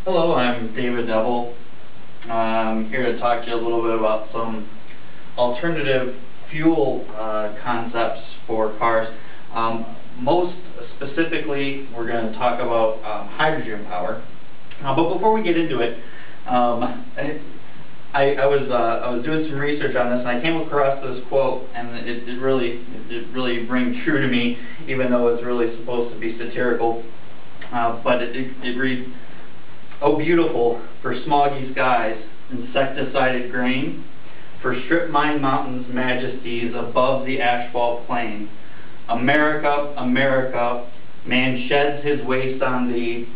Hello, I'm David Neville. I'm here to talk to you a little bit about some alternative fuel concepts for cars. Most specifically, we're going to talk about hydrogen power. But before we get into it, I was doing some research on this, and I came across this quote, and it really rang true to me, even though it's really supposed to be satirical. But it reads, "Oh beautiful, for smoggy skies, insecticided grain, for strip-mined mountains, majesties above the asphalt plain. America, America, man sheds his waste on thee,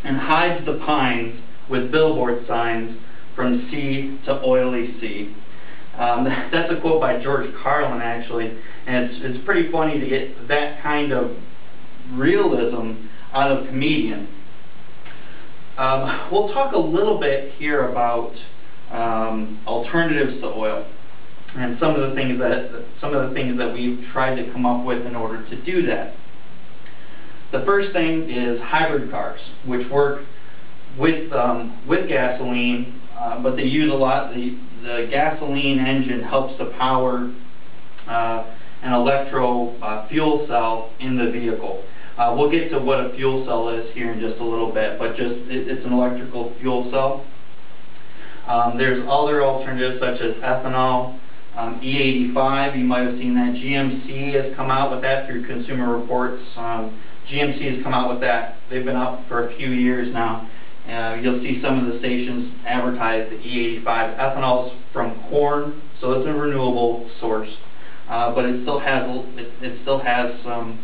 and hides the pines with billboard signs from sea to oily sea." That's a quote by George Carlin, actually, and it's pretty funny to get that kind of realism out of a comedian. We'll talk a little bit here about alternatives to oil and some of the things that we've tried to come up with in order to do that. The first thing is hybrid cars, which work with gasoline, but they use a lot. The gasoline engine helps to power an electro fuel cell in the vehicle. We'll get to what a fuel cell is here in just a little bit, but it's an electrical fuel cell. There's other alternatives such as ethanol, E85. You might have seen that. GMC has come out with that through Consumer Reports. GMC has come out with that. They've been out for a few years now. You'll see some of the stations advertise the E85. Ethanol's from corn, so it's a renewable source, but it still has some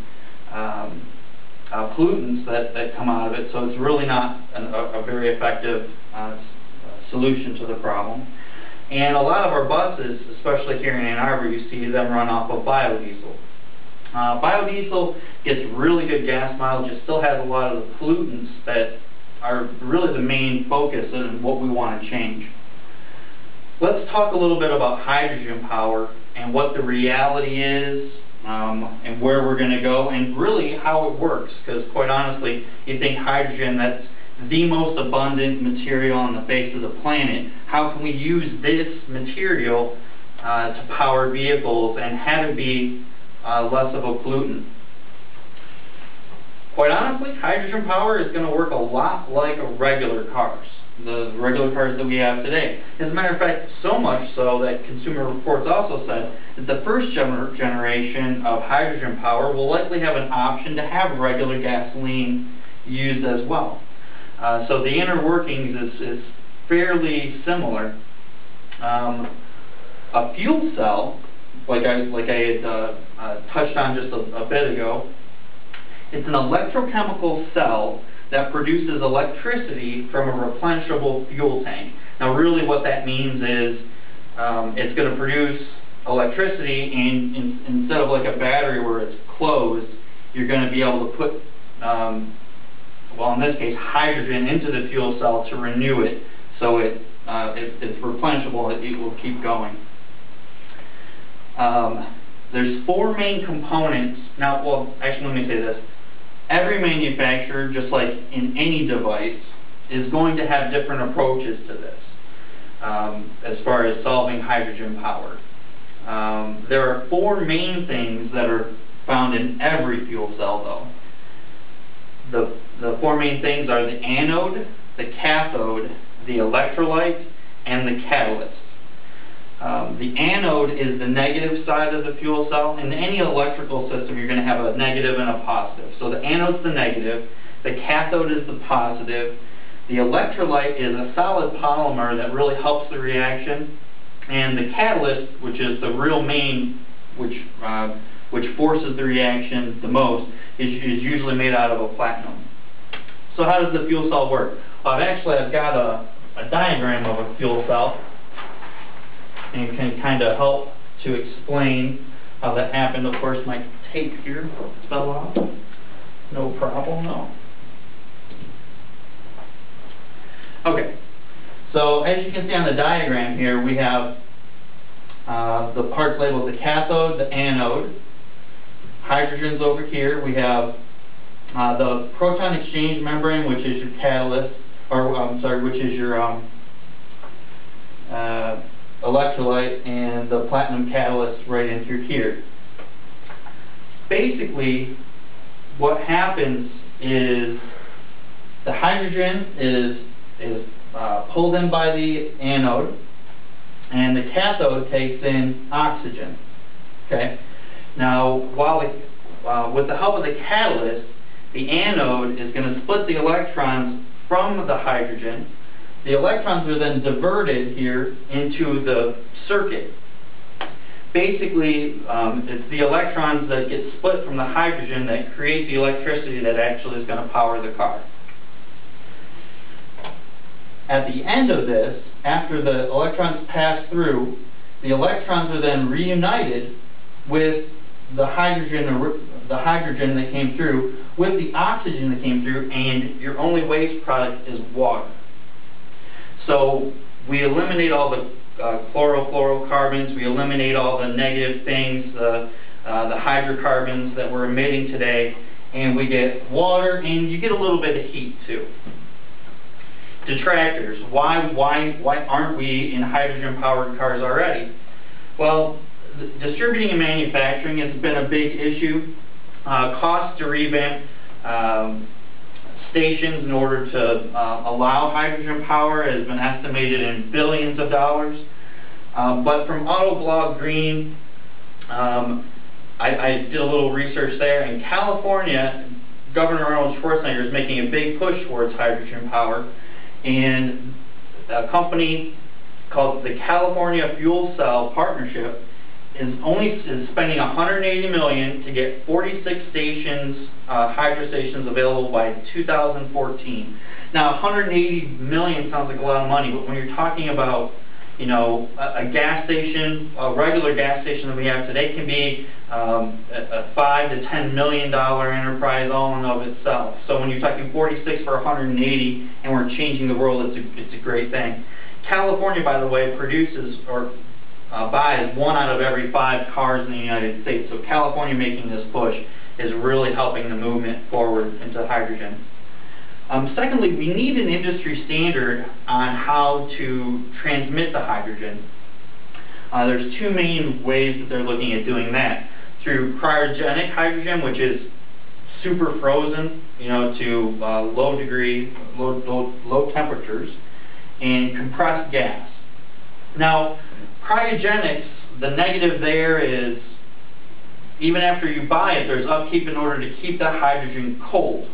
pollutants that come out of it, so it's really not a very effective solution to the problem. And a lot of our buses, especially here in Ann Arbor, you see them run off of biodiesel. Biodiesel gets really good gas mileage. It still has a lot of the pollutants that are really the main focus and what we want to change. Let's talk a little bit about hydrogen power and what the reality is, and where we're going to go, and really how it works, because quite honestly, you think hydrogen, that's the most abundant material on the face of the planet. How can we use this material to power vehicles and have it be less of a pollutant? Quite honestly, hydrogen power is going to work a lot like regular cars, the regular cars that we have today. As a matter of fact, so much so that Consumer Reports also said that the first generation of hydrogen power will likely have an option to have regular gasoline used as well. So the inner workings is fairly similar. A fuel cell, like I had touched on just a bit ago, it's an electrochemical cell that produces electricity from a replenishable fuel tank. Now really what that means is it's going to produce electricity, and instead of like a battery where it's closed, you're going to be able to put, well in this case, hydrogen into the fuel cell to renew it, so it's replenishable, it will keep going. There's four main components. Now, well, actually let me say this. Every manufacturer, just like in any device, is going to have different approaches to this as far as solving hydrogen power. There are four main things that are found in every fuel cell, though. The four main things are the anode, the cathode, the electrolyte, and the catalyst. The anode is the negative side of the fuel cell. In any electrical system, you're going to have a negative and a positive. So the anode's the negative, the cathode is the positive, the electrolyte is a solid polymer that really helps the reaction, and the catalyst, which is the real main, which forces the reaction the most, is usually made out of a platinum. So how does the fuel cell work? Well, I've got a diagram of a fuel cell, and it can kind of help to explain how that happened. Of course, my tape here fell off. No problem, no. Okay, so as you can see on the diagram here, we have the parts labeled the cathode, the anode. Hydrogen's over here. We have the proton exchange membrane, which is your catalyst, or I'm sorry, which is your electrolyte and the platinum catalyst right in through here. Basically, what happens is the hydrogen is pulled in by the anode, and the cathode takes in oxygen. Okay. Now, with the help of the catalyst, the anode is going to split the electrons from the hydrogen. The electrons are then diverted here into the circuit. Basically, it's the electrons that get split from the hydrogen that create the electricity that actually is going to power the car. At the end of this, after the electrons pass through, the electrons are then reunited with the hydrogen that came through, with the oxygen that came through, and your only waste product is water. So we eliminate all the chlorofluorocarbons, we eliminate all the negative things, the hydrocarbons that we're emitting today, and we get water, and you get a little bit of heat too. Detractors. Why aren't we in hydrogen-powered cars already? Well, distributing and manufacturing has been a big issue. Cost to revamp stations in order to allow hydrogen power has been estimated in billions of dollars. But from Autoblog Green, I did a little research there. In California, Governor Arnold Schwarzenegger is making a big push towards hydrogen power, and a company called the California Fuel Cell Partnership is spending $180 million to get 46 stations, hydro stations available by 2014. Now, $180 million sounds like a lot of money, but when you're talking about, you know, a gas station, a regular gas station that we have today can be a $5 to $10 million enterprise all in of itself. So when you're talking 46 for 180, and we're changing the world, it's a great thing. California, by the way, produces or buys 1 out of every 5 cars in the United States. So California making this push is really helping the movement forward into hydrogen. Secondly, we need an industry standard on how to transmit the hydrogen. There's 2 main ways that they're looking at doing that. Through cryogenic hydrogen, which is super frozen, you know, to low temperatures, and compressed gas. Now, cryogenics, the negative there is, even after you buy it, there's upkeep in order to keep that hydrogen cold.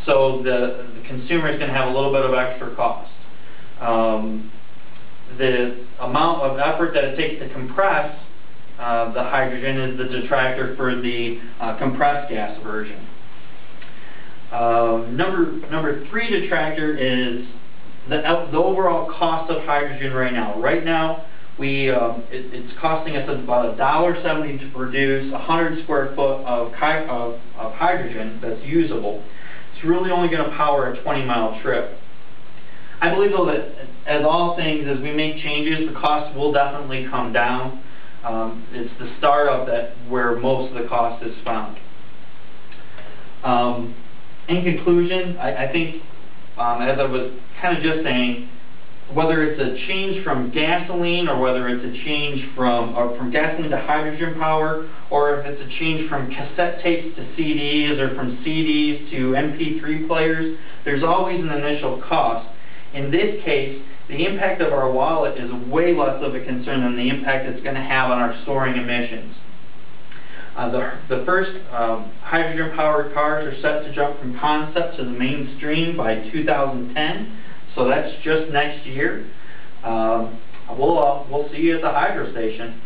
So the consumer is going to have a little bit of extra cost. The amount of effort that it takes to compress the hydrogen is the detractor for the compressed gas version. Number 3 detractor is the overall cost of hydrogen right now. Right now, it's costing us about $1.70 to produce 100 square foot of hydrogen that's usable. It's really only going to power a 20-mile trip. I believe, though, that as all things, as we make changes, the cost will definitely come down. It's the startup where most of the cost is found. In conclusion, I think, as I was kind of just saying, whether it's a change from gasoline or whether it's a change from gasoline to hydrogen power, or if it's a change from cassette tapes to CDs or from CDs to MP3 players, there's always an initial cost. In this case, the impact of our wallet is way less of a concern than the impact it's going to have on our soaring emissions. The first hydrogen-powered cars are set to jump from concept to the mainstream by 2010, so that's just next year. We'll see you at the hydro station.